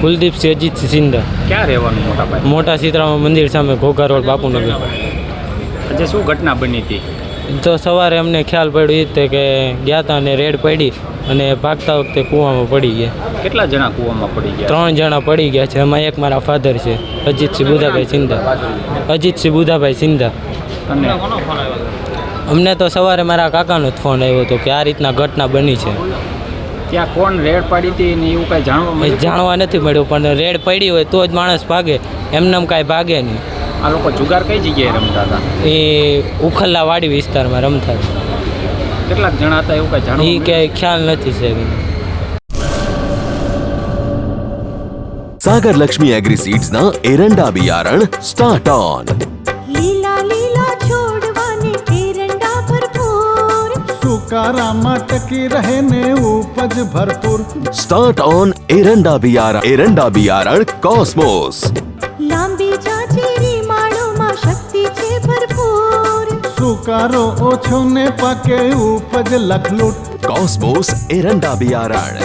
કુલદીપસિંહ અજીતસિંહ સિંધા. ક્યાં રહેવાનું મોટા ભાઈ? મોટા સીતરામ મંદિર સામે ઘોઘા રોડ બાપુનગર. આજે શું ઘટના બની હતી? તો સવારે અમને ખ્યાલ પડ્યો એ રીતે કે ગયા હતા અને રેડ પડી અને ભાગતા વખતે કૂવામાં પડી ગયા. કેટલા જણા કૂવામાં પડી ગયા? 3 જણા પડી ગયા છે. એમાં એક મારા ફાધર છે, અજીતસિંહ બુધાભાઈ સિંધા. અજીતસિંહ બુધાભાઈ સિંધા. અને અમને તો સવારે મારા કાકાનો જ ફોન આવ્યો હતો કે આ રીતના ઘટના બની છે. ત્યાં કોણ રેડ પાડી હતી ને એવું કાંઈ જાણવા એ મળ્યું? જાણવા નથી મળ્યું, પણ રેડ પડી હોય તો જ માણસ ભાગે, એમનેમ કાંઈ ભાગે નહીં. આ લોકો જુગાર કઈ જગ્યાએ રમતા હતા? એ ઉખલ્લા વાડી વિસ્તારમાં રમતા હતા. કેટલાક જણા હતા એવું કાંઈ જાણવા એ મળ્યું? ક્યાંય ખ્યાલ નથી છે. सागर लक्ष्मी एग्रीसीड्स ना एरंडा बियारण स्टार्ट ऑन। લીલા લીલા છોડવાને એરંડા ભરપૂર, સુકારામાં ટકી રહે ને ઉપજ ભરપૂર. स्टार्ट ऑन एरंडा बियारण कॉस्मोस। લાંબી જાચેરી માળોમાં શક્તિ છે ભરપૂર. સુકારો ઓછો ને પાકે ઉપજ લખલૂટ. कॉस्मोस एरंडा बियारण।